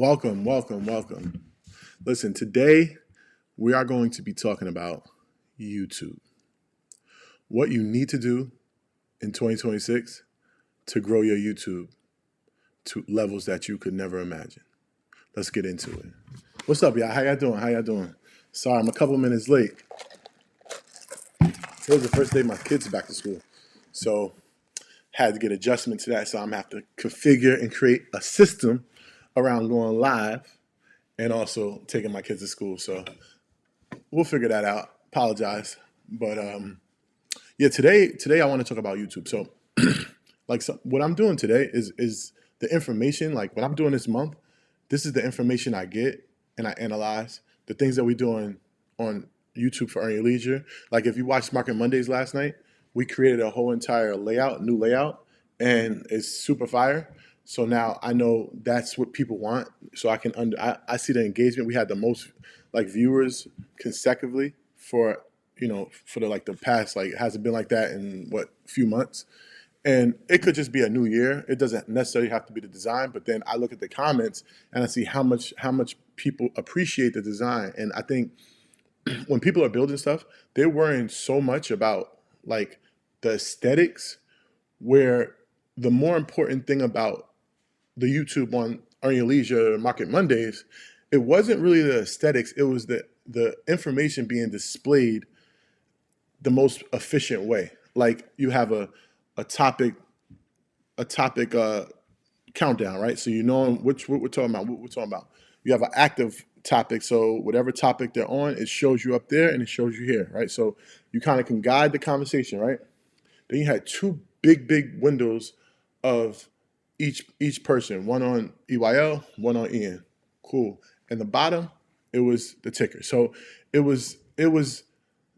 Welcome, welcome, welcome. Listen, today we are going to be talking about YouTube. What you need to do in 2026 to grow your YouTube to levels that you could never imagine. Let's get into it. What's up, y'all? How y'all doing? How y'all doing? Sorry, I'm a couple minutes late. It was the first day my kids are back to school. So had to get adjustment to that. So I'm gonna have to configure and create a system around going live and also taking my kids to school. So we'll figure that out. Apologize. But yeah, today I want to talk about YouTube. So what I'm doing today is the information, like what I'm doing this month, this is the information I get and I analyze the things that we're doing on YouTube for Earn Your Leisure. Like if you watched Market Mondays last night, we created a whole entire new layout, and it's super fire. So now I know that's what people want. So I see the engagement. We had the most like viewers consecutively for the past, like it hasn't been like that in what few months. And it could just be a new year. It doesn't necessarily have to be the design, but then I look at the comments and I see how much people appreciate the design. And I think when people are building stuff, they're worrying so much about like the aesthetics, where the more important thing about the YouTube on Earn Your Leisure Market Mondays, it wasn't really the aesthetics, it was the information being displayed the most efficient way. Like you have a topic countdown, right? So you know what we're talking about. What we're talking about. You have an active topic, so whatever topic they're on, it shows you up there and it shows you here, right? So you kind of can guide the conversation, right? Then you had two big windows of each person, one on EYL, one on EN. Cool. And the bottom, it was the ticker. So it was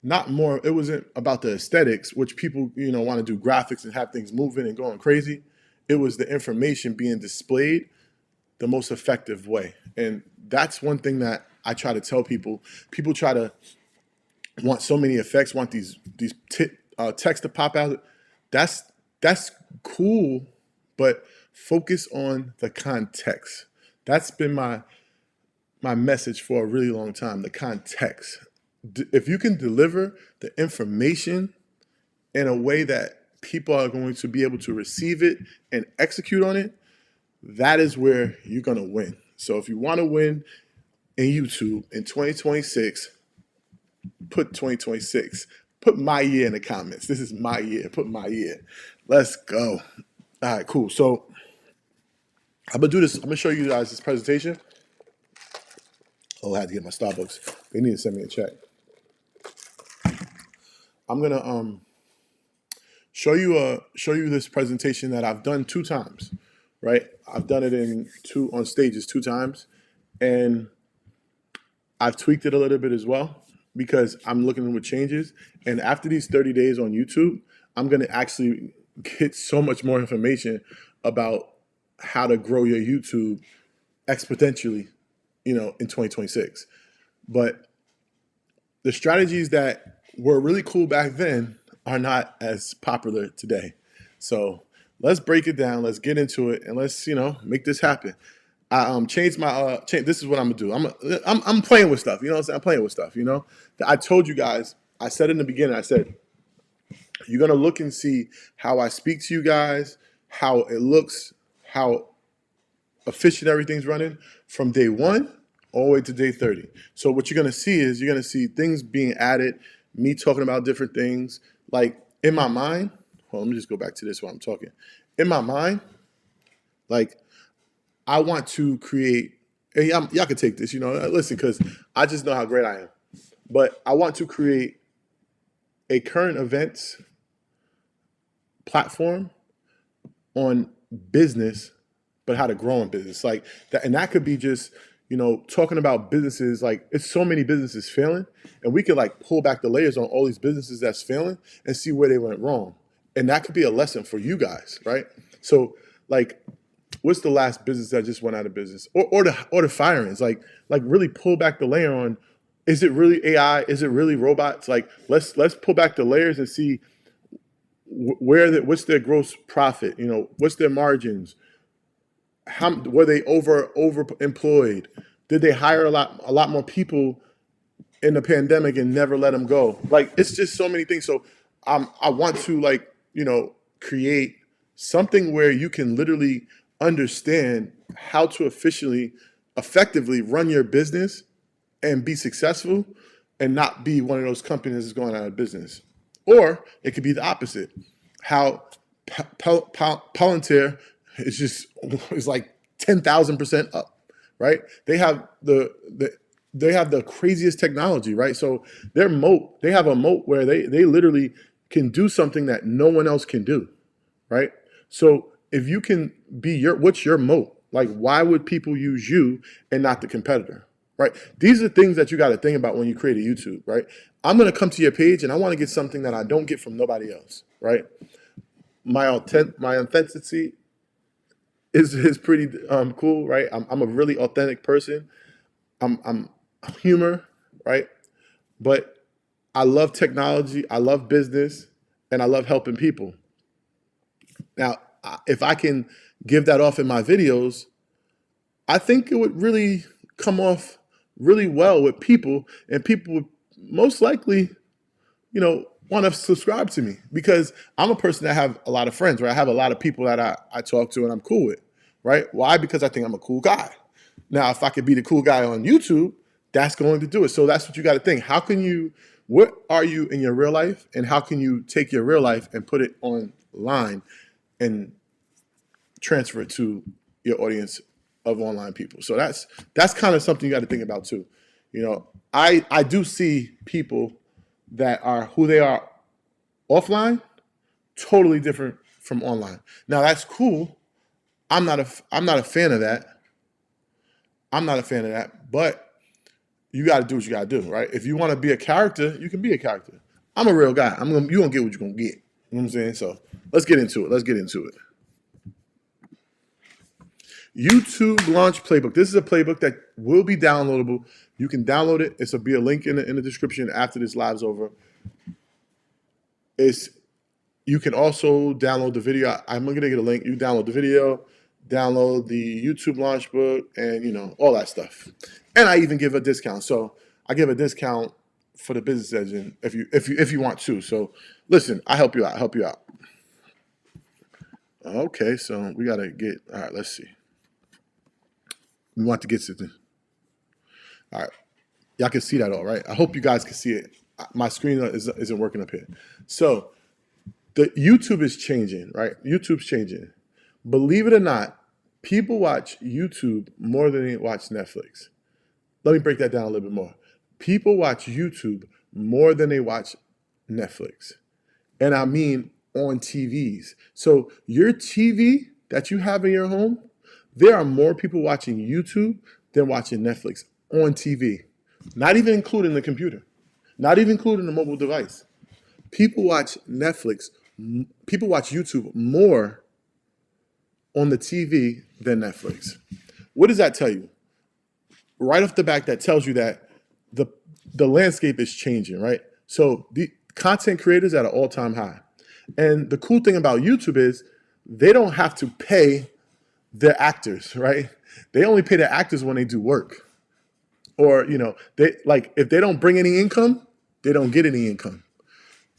not more, it wasn't about the aesthetics, which people, want to do graphics and have things moving and going crazy. It was the information being displayed the most effective way. And that's one thing that I try to tell people. People try to want so many effects, want these text to pop out. That's cool, but focus on the context. That's been my message for a really long time, the context. If you can deliver the information in a way that people are going to be able to receive it and execute on it, that is where you're going to win. So if you want to win in YouTube in 2026, put 2026. Put my year in the comments. This is my year. Put my year. Let's go. All right, cool. So I'm going to do this. I'm going to show you guys this presentation. Oh, I had to get my Starbucks. They need to send me a check. I'm going to show you this presentation that I've done 2 times, right? I've done it on stages 2 times, and I've tweaked it a little bit as well because I'm looking with changes. And after these 30 days on YouTube, I'm going to actually get so much more information about how to grow your YouTube exponentially, in 2026. But the strategies that were really cool back then are not as popular today. So let's break it down. Let's get into it, and let's make this happen. I changed my this is what I'm gonna do. I'm playing with stuff. You know what I'm saying? I'm playing with stuff. I told you guys. I said in the beginning. I said you're gonna look and see how I speak to you guys, how it looks, how efficient everything's running from day 1 all the way to day 30. So what you're gonna see is you're gonna see things being added, me talking about different things. Like in my mind, hold on, let me just go back to this while I'm talking. In my mind, like I want to create, and y'all can take this, listen, because I just know how great I am. But I want to create a current events platform on business, but how to grow in business. Like that, and that could be just, talking about businesses. Like it's so many businesses failing, and we could like pull back the layers on all these businesses that's failing and see where they went wrong. And that could be a lesson for you guys, right? So like, what's the last business that just went out of business, or the firings? Like really pull back the layer on, is it really AI? Is it really robots? Like let's pull back the layers and see what's their gross profit, what's their margins, How were they overemployed? Did they hire a lot more people in the pandemic and never let them go? Like, it's just so many things. So I want to, like, create something where you can literally understand how to effectively run your business and be successful, and not be one of those companies that's going out of business. Or it could be the opposite. How Palantir is like 10,000% up, right? They have the craziest technology, right? So they have a moat where they literally can do something that no one else can do, right? So if you can be what's your moat? Like, why would people use you and not the competitor, right? These are things that you got to think about when you create a YouTube, right? I'm going to come to your page and I want to get something that I don't get from nobody else, right? My authenticity is pretty cool, right? I'm a really authentic person. I'm humor, right? But I love technology, I love business, and I love helping people. Now, if I can give that off in my videos, I think it would really come off really well with people, and people would most likely, want to subscribe to me, because I'm a person that have a lot of friends, right? I have a lot of people that I talk to and I'm cool with, right? Why? Because I think I'm a cool guy. Now, if I could be the cool guy on YouTube, that's going to do it. So that's what you got to think. What are you in your real life, and how can you take your real life and put it online and transfer it to your audience of online people? So that's kind of something you got to think about too. I do see people that are who they are offline totally different from online. Now, that's cool. I'm not a fan of that. I'm not a fan of that, but you got to do what you got to do, right? If you want to be a character, you can be a character. I'm a real guy. You gonna get what you're gonna get. You know what I'm saying? So let's get into it. YouTube Launch Playbook. This is a playbook that will be downloadable. You can download it. It'll be a link in the description after this live's over. You can also download the video. I'm gonna get a link. You download the video, download the YouTube Launch Book, and all that stuff. And I even give a discount. So I give a discount for the business engine if you want to. So listen, I help you out. Okay, so we gotta get. All right, let's see. We want to get to this. All right, y'all can see that all right. I hope you guys can see it. My screen isn't working up here. So the YouTube is changing, right? YouTube's changing. Believe it or not, people watch YouTube more than they watch Netflix. Let me break that down a little bit more. People watch YouTube more than they watch Netflix. And I mean on TVs. So your TV that you have in your home, there are more people watching YouTube than watching Netflix on TV. Not even including the computer. Not even including the mobile device. People watch YouTube more on the TV than Netflix. What does that tell you? Right off the back, that tells you that the landscape is changing, right? So the content creators at an all-time high. And the cool thing about YouTube is they don't have to pay their actors, right? They only pay their actors when they do work. Or, if they don't bring any income, they don't get any income.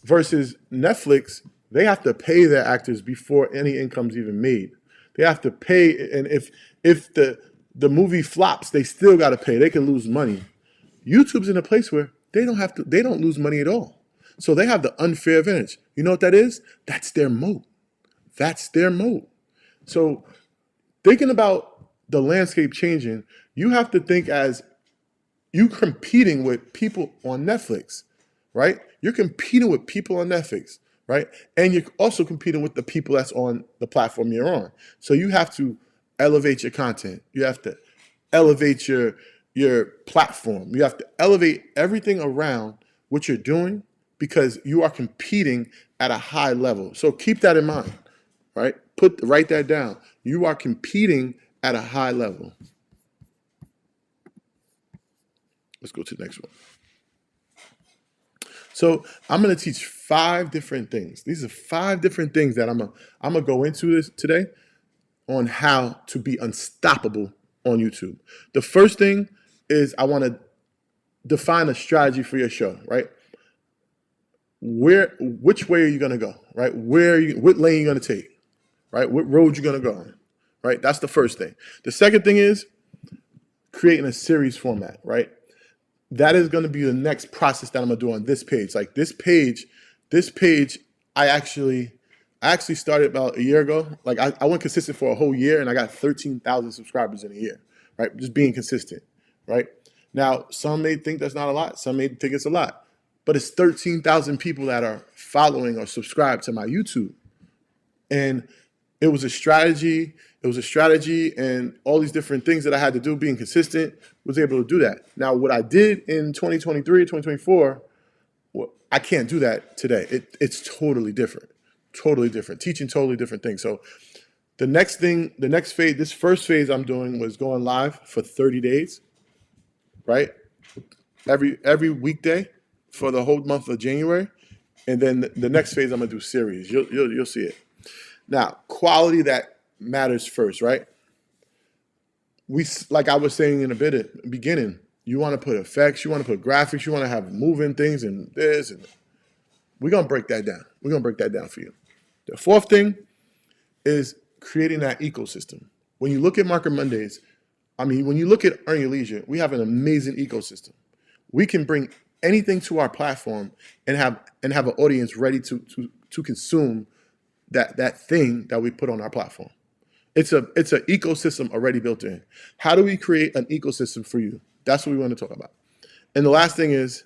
Versus Netflix, they have to pay their actors before any income's even made. They have to pay, and if the movie flops, they still got to pay. They can lose money. YouTube's in a place where they don't lose money at all. So they have the unfair advantage. You know what that is? That's their moat. So thinking about the landscape changing, you have to think as you competing with people on Netflix, right? You're competing with people on Netflix, right? And you're also competing with the people that's on the platform you're on. So you have to elevate your content. You have to elevate your platform. You have to elevate everything around what you're doing, because you are competing at a high level. So keep that in mind, right? Write that down. You are competing at a high level. Let's go to the next one. So I'm going to teach 5 different things. These are 5 different things that I'm gonna go into this today. on how to be unstoppable on YouTube. The first thing is I want to define a strategy for your show, right? Which way are you going to go, right? What lane are you going to take, right? What road you going to go on, right? That's the first thing. The second thing is creating a series format, right? That is going to be the next process that I'm going to do on this page. Like this page, I actually started about a year ago. Like I went consistent for a whole year and I got 13,000 subscribers in a year, right? Just being consistent, right? Now, some may think that's not a lot. Some may think it's a lot, but it's 13,000 people that are following or subscribed to my YouTube. And it was a strategy. It was a strategy and all these different things that I had to do, being consistent, was able to do that. Now, what I did in 2023, 2024, well, I can't do that today. It's totally different, teaching totally different things. So the next phase, this first phase I'm doing was going live for 30 days, right? Every weekday for the whole month of January. And then the next phase I'm gonna do series. You'll see it. Now, quality that matters first, right? Like I was saying in the beginning, you want to put effects, you want to put graphics, you want to have moving things and this, and we're going to break that down. We're going to break that down for you. The fourth thing is creating that ecosystem. When you look at Market Mondays, when you look at Earn Your Leisure, we have an amazing ecosystem. We can bring anything to our platform and have an audience ready to consume that thing that we put on our platform. It's an ecosystem already built in. How do we create an ecosystem for you? That's what we want to talk about. And the last thing is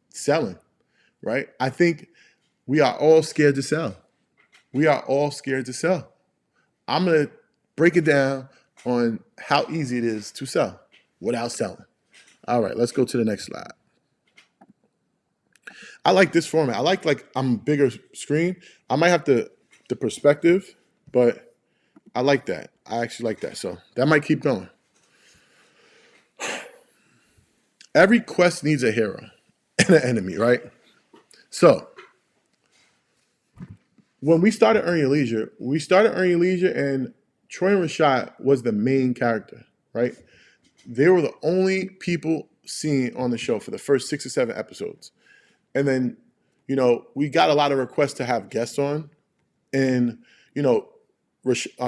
selling, right? I think we are all scared to sell. We are all scared to sell. I'm going to break it down on how easy it is to sell without selling. All right, let's go to the next slide. I like this format. I like I'm bigger screen. I might have the perspective, but I like that. I actually like that. So that might keep going. Every quest needs a hero and an enemy, right? So when we started Earn Your Leisure, and Troy and Rashad was the main character, right? They were the only people seen on the show for the first 6 or 7 episodes. And then, we got a lot of requests to have guests on. And,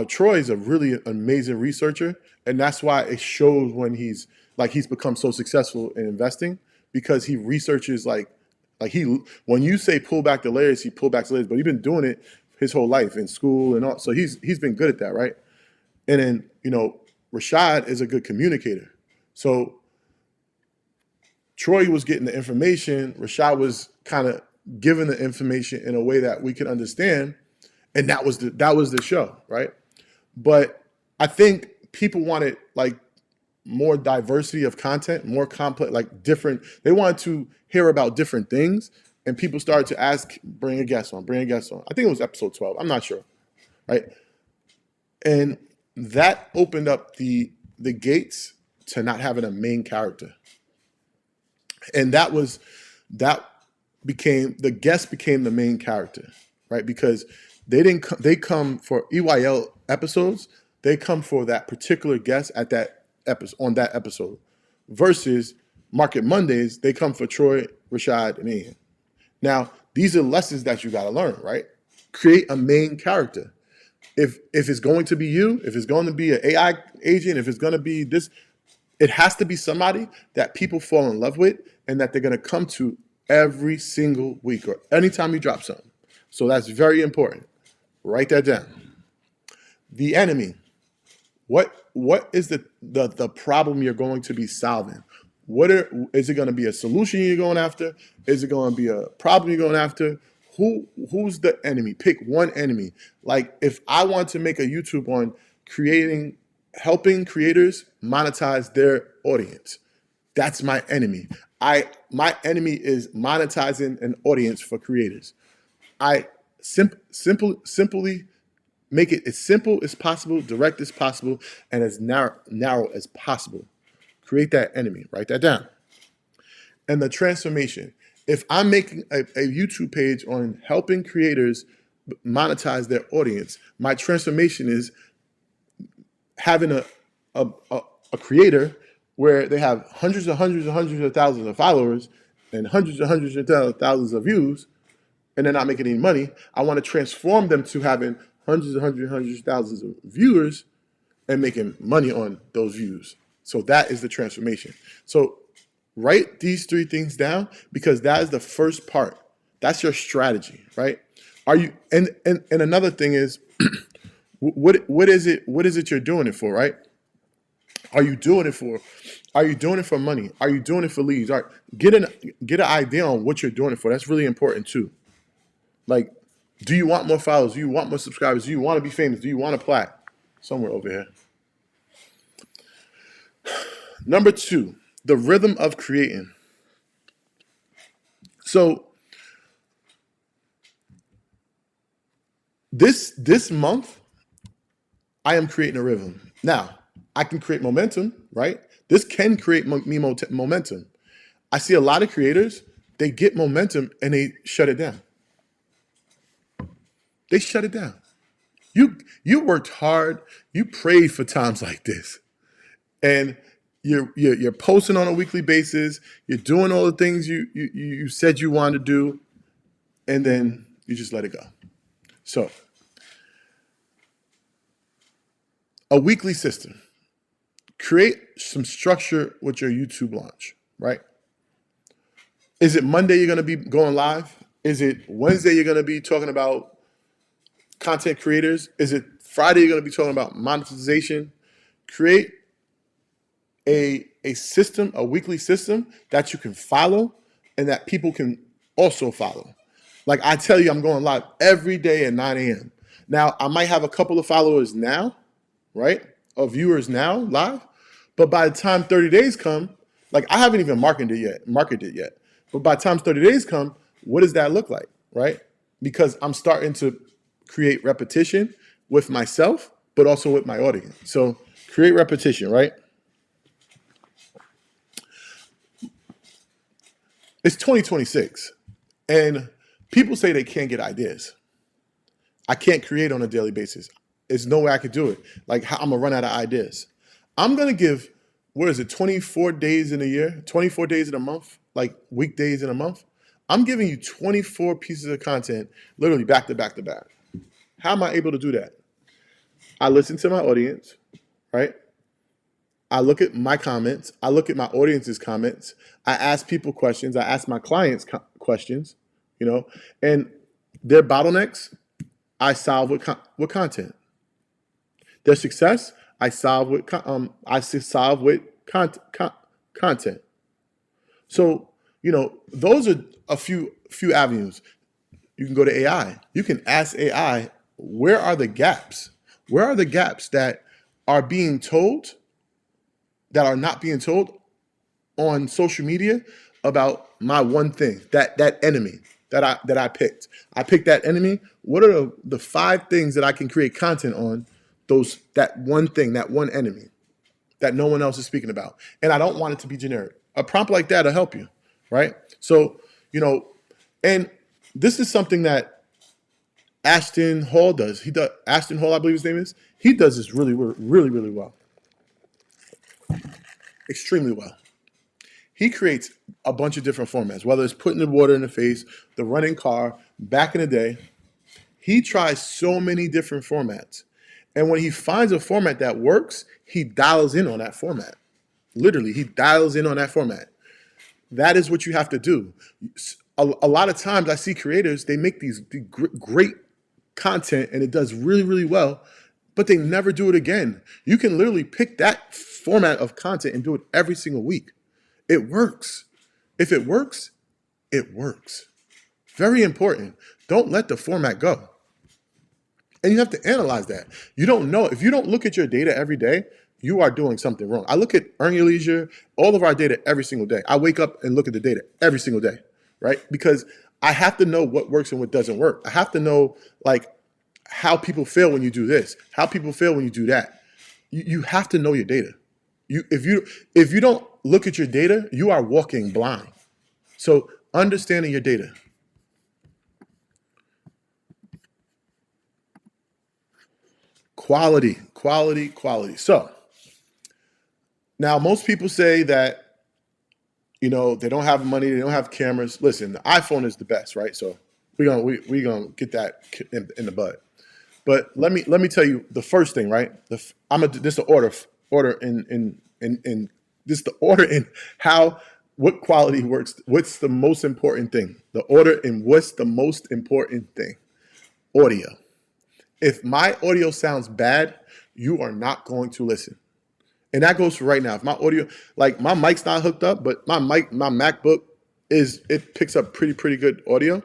Troy is a really amazing researcher, and that's why it shows when he's become so successful in investing, because he researches when you say pull back the layers, he pull back the layers, but he's been doing it his whole life in school and all. So he's been good at that, right? And then, Rashad is a good communicator. So Troy was getting the information, Rashad was kind of giving the information in a way that we could understand. And that was the show, right? But I think people wanted more diversity of content, more complex, different. They wanted to hear about different things, and people started to ask, bring a guest on. I think it was episode 12. I'm not sure, right? And that opened up the gates to not having a main character, and the guest became the main character, right? Because they come for EYL episodes. They come for that particular guest at that on that episode, versus Market Mondays. They come for Troy, Rashad, and Ian. Now, these are lessons that you got to learn, right? Create a main character. If it's going to be you, if it's going to be an AI agent, if it's going to be this, it has to be somebody that people fall in love with and that they're going to come to every single week or anytime you drop something. So that's very important. Write that down. The enemy. What is the problem you're going to be solving? Is it going to be a solution you're going after? Is it going to be a problem you're going after? Who's the enemy? Pick one enemy. Like if I want to make a YouTube on helping creators monetize their audience, that's my enemy. My enemy is monetizing an audience for creators. I simply make it as simple as possible, direct as possible, and as narrow as possible. Create that enemy. Write that down. And the transformation. If I'm making a YouTube page on helping creators monetize their audience, my transformation is having a creator where they have hundreds and hundreds and hundreds of thousands of followers and hundreds and hundreds of thousands of views, and they're not making any money. I want to transform them to having hundreds and hundreds and hundreds of thousands of viewers and making money on those views. So that is the transformation. So write these 3 things down, because that is the first part. That's your strategy, right? Are you, and another thing is, what is it you're doing it for, right? Are you doing it for money? Are you doing it for leads? All right, get an idea on what you're doing it for. That's really important too. Like, do you want more followers? Do you want more subscribers? Do you want to be famous? Do you want a plaque? Somewhere over here. Number 2, the rhythm of creating. So this month, I am creating a rhythm. Now, I can create momentum, right? This can create me momentum. I see a lot of creators, they get momentum and they shut it down. They shut it down. You worked hard, you prayed for times like this, and you're posting on a weekly basis, you're doing all the things you said you wanted to do, and then you just let it go. So, a weekly system. Create some structure with your YouTube launch, right? Is it Monday you're going to be going live? Is it Wednesday you're going to be talking about content creators? Is it Friday you're going to be talking about monetization? Create a system, a weekly system that you can follow and that people can also follow. Like I tell you, I'm going live every day at 9 a.m. Now, I might have a couple of followers now, right? Of viewers now live. But by the time 30 days come, like I haven't even marketed it yet. But by the time 30 days come, what does that look like, right? Because I'm starting to create repetition with myself, but also with my audience. So create repetition, right? It's 2026, and people say they can't get ideas. I can't create on a daily basis. There's no way I could do it. Like, I'm gonna run out of ideas. I'm gonna give, 24 days in a year, 24 days in a month, like weekdays in a month. I'm giving you 24 pieces of content, literally back to back to back. How am I able to do that? I listen to my audience, right? I look at my comments. I look at my audience's comments. I ask people questions. I ask my clients questions, and their bottlenecks, I solve with content. Their success, I solve with content. So, those are a few avenues. You can go to AI. You can ask AI, where are the gaps? Where are the gaps that are being told, that are not being told on social media about my one thing, that enemy that I picked. I picked that enemy. What are the 5 things that I can create content on, that one thing, that one enemy that no one else is speaking about? And I don't want it to be generic. A prompt like that will help you, right? So, and this is something that Ashton Hall does. Ashton Hall, I believe his name is. He does this really, really, really well. Extremely well. He creates a bunch of different formats, whether it's putting the water in the face, the running car. Back in the day, he tries so many different formats. And when he finds a format that works, he dials in on that format. Literally, he dials in on that format. That is what you have to do. A lot of times I see creators, they make these great content and it does really, really well, but they never do it again. You can literally pick that format of content and do it every single week. It works. If it works, it works. Very important. Don't let the format go. And you have to analyze that. You don't know. If you don't look at your data every day, you are doing something wrong. I look at Earn Your Leisure, all of our data every single day. I wake up and look at the data every single day, right? Because I have to know what works and what doesn't work. I have to know, like, how people feel when you do this, how people feel when you do that. You have to know your data. If you don't look at your data, you are walking blind. So understanding your data. Quality, quality, quality. So now most people say that, they don't have money, they don't have cameras. Listen, the iPhone is the best, right? So we're gonna get that in the bud. But let me tell you the first thing, right? This is the order in this is the order in what quality works. What's the most important thing? The order in what's the most important thing? Audio. If my audio sounds bad, you are not going to listen. And that goes for right now. If my audio, like my mic's not hooked up, but my MacBook it picks up pretty good audio.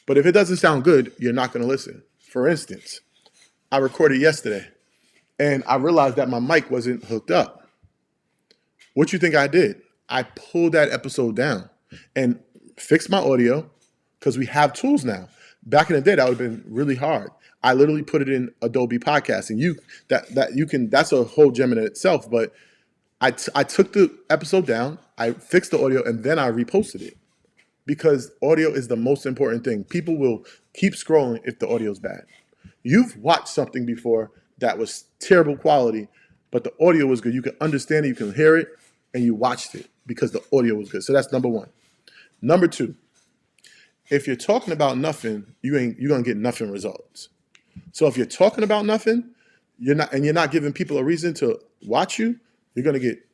But if it doesn't sound good, you're not going to listen. For instance, I recorded yesterday and I realized that my mic wasn't hooked up. What you think I did? I pulled that episode down and fixed my audio because we have tools now. Back in the day, that would have been really hard. I literally put it in Adobe Podcast, and that's a whole gem in itself. But I took the episode down, I fixed the audio, and then I reposted it because audio is the most important thing. People will keep scrolling if the audio is bad. You've watched something before that was terrible quality, but the audio was good. You can understand it, you can hear it, and you watched it because the audio was good. So that's number one. Number two, if you're talking about nothing, you're gonna get nothing results. So if you're talking about nothing, you're not giving people a reason to watch you, you're gonna get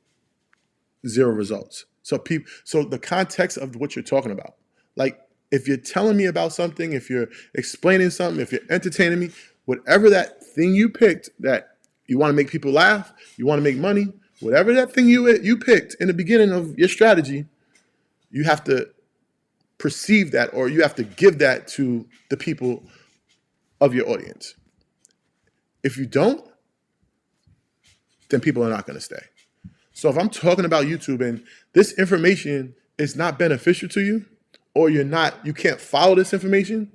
zero results. So the context of what you're talking about, like if you're telling me about something, if you're explaining something, if you're entertaining me, whatever that thing you picked that you want to make people laugh, you want to make money, whatever that thing you picked in the beginning of your strategy, you have to perceive that, or you have to give that to the people of your audience. If you don't, then people are not going to stay. So if I'm talking about YouTube and this information is not beneficial to you, or you can't follow this information,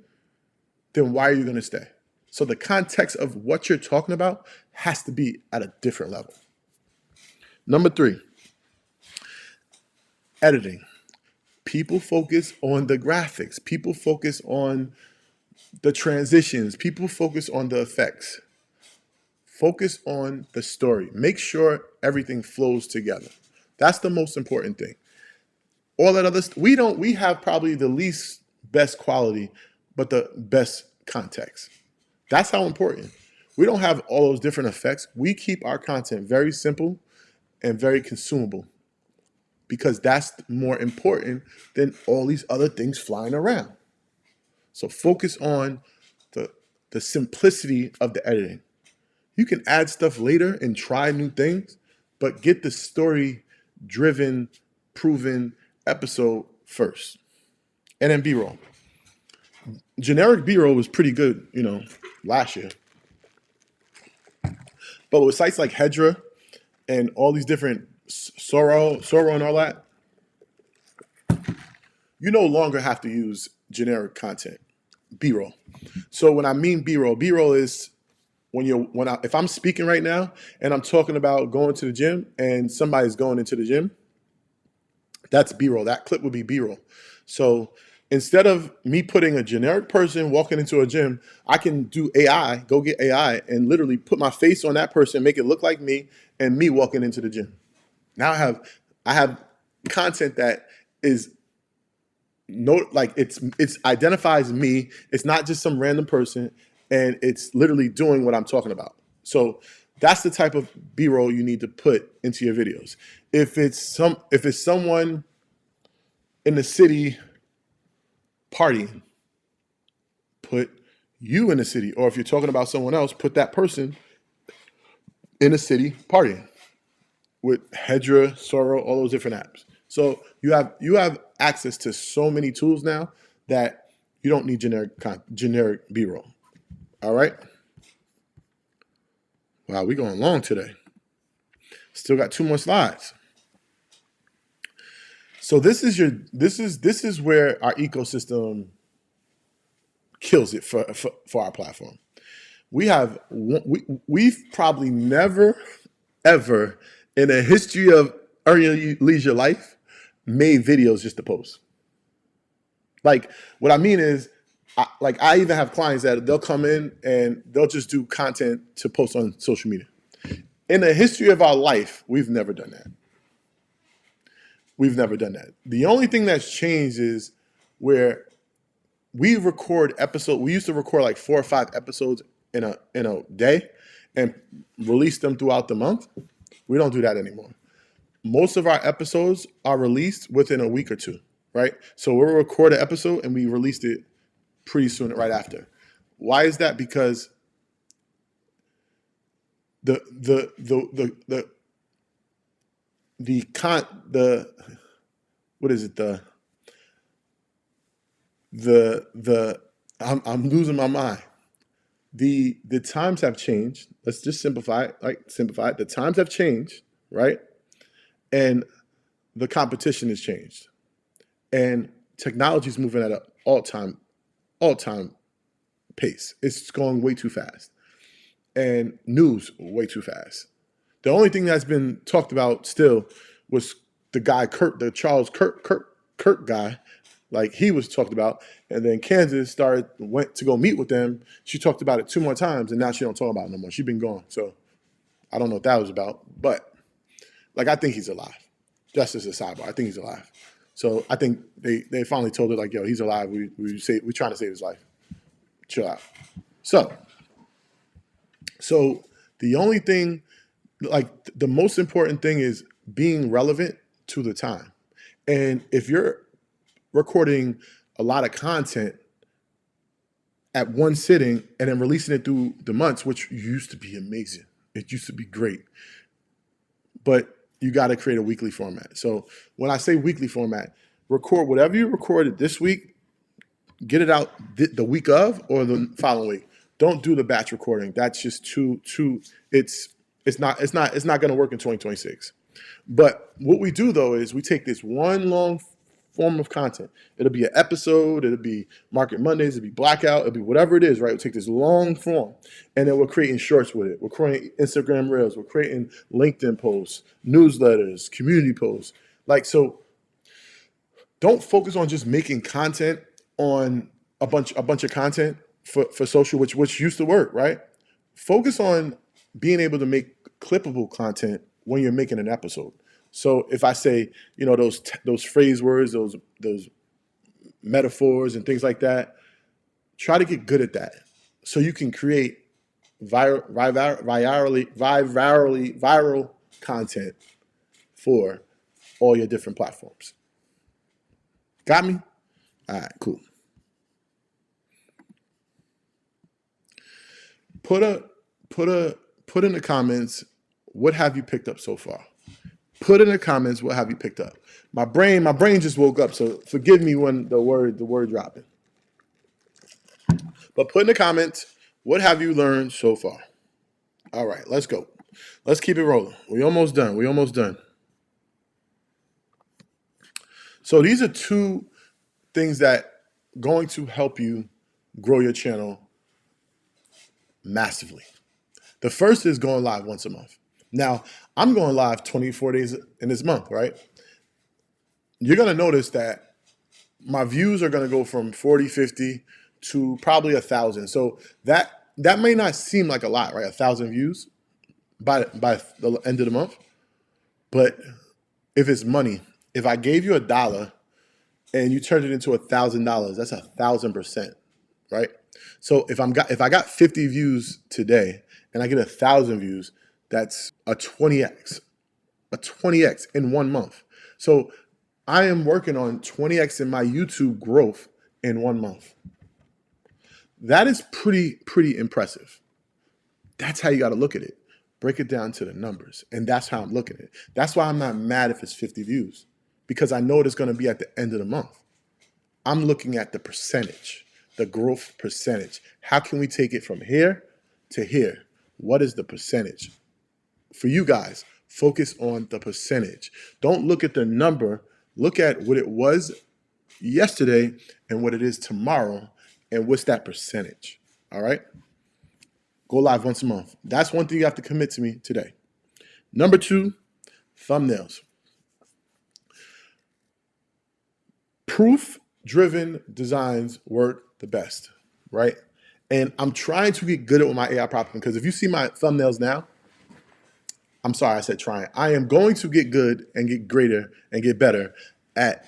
then why are you going to stay? So the context of what you're talking about has to be at a different level. Number three, editing. People focus on the graphics. People focus on the transitions. People focus on the effects. Focus on the story. Make sure everything flows together. That's the most important thing. All that other we have probably the least best quality, but the best context. That's how important. We don't have all those different effects. We keep our content very simple and very consumable because that's more important than all these other things flying around. So focus on the simplicity of the editing. You can add stuff later and try new things, but get the story-driven, proven episode first. And then B-roll. Generic B-roll was pretty good, last year. But with sites like Hedra and all these different Soro and all that, you no longer have to use generic content, B-roll. So when I mean B-roll is if I'm speaking right now and I'm talking about going to the gym and somebody's going into the gym, that's B-roll. That clip would be B-roll. So instead of me putting a generic person walking into a gym, I can do AI, go get AI and literally put my face on that person, make it look like me and me walking into the gym. Now I have content that is it's identifies me. It's not just some random person, and it's literally doing what I'm talking about. So that's the type of B-roll you need to put into your videos. If it's someone in the city partying, put you in the city. Or if you're talking about someone else, put that person in the city partying with Hedra, Soro, all those different apps. So you have access to so many tools now that you don't need generic B-roll. All right. Wow, we're going long today. Still got 2 more slides. So this is where our ecosystem kills it for our platform. We've probably never ever in the history of Earn Your Leisure Life made videos just to post. Like what I mean is I even have clients that they'll come in and they'll just do content to post on social media. In the history of our life, we've never done that. We've never done that. The only thing that's changed is where we record episodes. We used to record like 4 or 5 episodes in a day and release them throughout the month. We don't do that anymore. Most of our episodes are released within a week or two, right? So we'll record an episode and we released it pretty soon right after. Why is that? Because the what is it? I'm losing my mind. The times have changed. Let's just simplify it. The times have changed, right? And the competition has changed. And technology is moving at an all-time pace. It's going way too fast. And news way too fast. The only thing that's been talked about still was the guy Kurt, the Charles Kirk guy, like he was talked about. And then Kansas went to go meet with them. She talked about it 2 more times, and now she don't talk about it no more. She's been gone. So I don't know what that was about. But like, I think he's alive. Just as a sidebar, I think he's alive. So I think they finally told her, like, yo, he's alive. We're trying to save his life. Chill out. So the only thing, like the most important thing is being relevant to the time. And if you're recording a lot of content at one sitting and then releasing it through the months, which used to be amazing. It used to be great. But you got to create a weekly format. So when I say weekly format, record whatever you recorded this week, get it out the week of or the following week. Don't do the batch recording. That's just too. It's not going to work in 2026. But what we do though is we take this one long form of content. It'll be an episode. It'll be Market Mondays. It'll be Blackout. It'll be whatever it is, right? We'll take this long form, and then we're creating shorts with it. We're creating Instagram Reels. We're creating LinkedIn posts, newsletters, community posts. Like, so don't focus on just making content on a bunch of content for social, which used to work, right? Focus on being able to make clippable content when you're making an episode. So if I say, you know, those phrase words, those metaphors and things like that, try to get good at that so you can create viral content for all your different platforms. Got me? All right, cool. Put in the comments, what have you picked up so far? Put in the comments, what have you picked up? My brain just woke up, so forgive me when the word dropping. But put in the comments, what have you learned so far? All right, let's go. Let's keep it rolling. We almost done. So these are 2 things that going to help you grow your channel massively. The first is going live once a month. Now, I'm going live 24 days in this month, right? You're going to notice that my views are going to go from 40, 50 to probably 1,000. So that may not seem like a lot, right? 1,000 views by the end of the month. But if it's money, if I gave you $1 and you turned it into $1,000, that's 1,000%, right? So if I got 50 views today and I get 1,000 views, that's a 20x in 1 month. So I am working on 20x in my YouTube growth in 1 month. That is pretty impressive. That's how you got to look at it. Break it down to the numbers. And that's how I'm looking at it. That's why I'm not mad if it's 50 views, because I know it's going to be at the end of the month. I'm looking at the percentage, the growth percentage. How can we take it from here to here? What is the percentage? For you guys, focus on the percentage. Don't look at the number. Look at what it was yesterday and what it is tomorrow, and what's that percentage, all right? Go live once a month. That's one thing you have to commit to me today. Number 2, thumbnails. Proof-driven designs work the best, right? And I'm trying to get good at my AI prompting, because if you see my thumbnails now, I'm sorry I said trying. I am going to get good and get greater and get better at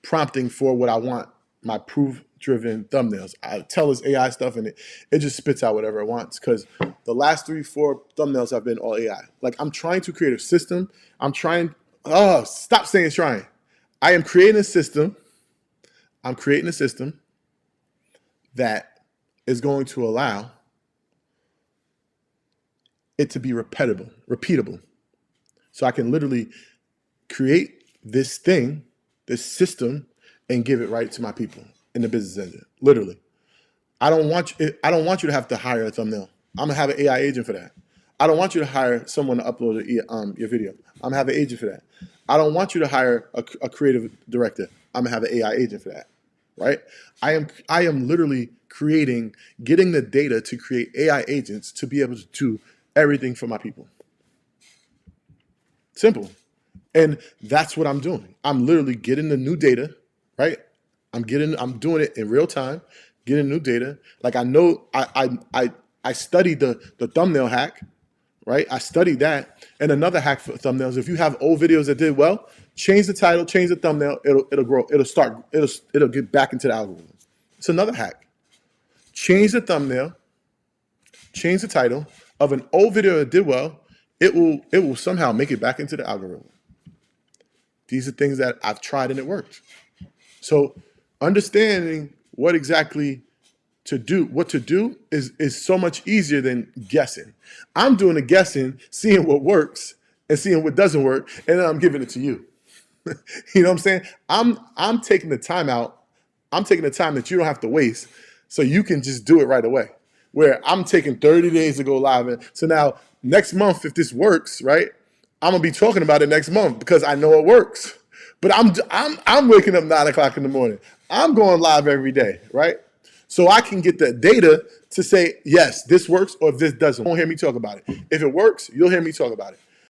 prompting for what I want, my proof-driven thumbnails. I tell this AI stuff and it just spits out whatever it wants, because the last 3-4 thumbnails have been all AI. Like, I'm trying to create a system. Stop saying trying. I am creating a system. I'm creating a system that is going to allow it to be repeatable. So I can literally create this thing, this system, and give it right to my people in the business engine. Literally. I don't want you to have to hire a thumbnail. I'm gonna have an AI agent for that. I don't want you to hire someone to upload your video. I'm gonna have an agent for that. I don't want you to hire a creative director. I'm gonna have an AI agent for that. Right? I am literally getting the data to create AI agents to be able to do everything for my people. Simple. And that's what I'm doing. I'm literally getting the new data, right? I'm doing it in real time, getting new data. Like, I know I studied the thumbnail hack, right? I studied that. And another hack for thumbnails, if you have old videos that did well, change the title, change the thumbnail, it'll grow, it'll get back into the algorithm. It's another hack. Change the thumbnail, change the title of an old video that did well, it will somehow make it back into the algorithm. These are things that I've tried and it worked. So understanding what to do is so much easier than guessing. I'm doing the guessing, seeing what works and seeing what doesn't work, and then I'm giving it to you. You know what I'm saying? I'm taking the time out. I'm taking the time that you don't have to waste, so you can just do it right away. Where I'm taking 30 days to go live. And so now next month, if this works, right, I'm gonna be talking about it next month because I know it works. But I'm waking up 9 o'clock in the morning. I'm going live every day, right? So I can get the data to say, yes, this works, or this doesn't. You won't hear me talk about it. If it works, you'll hear me talk about it.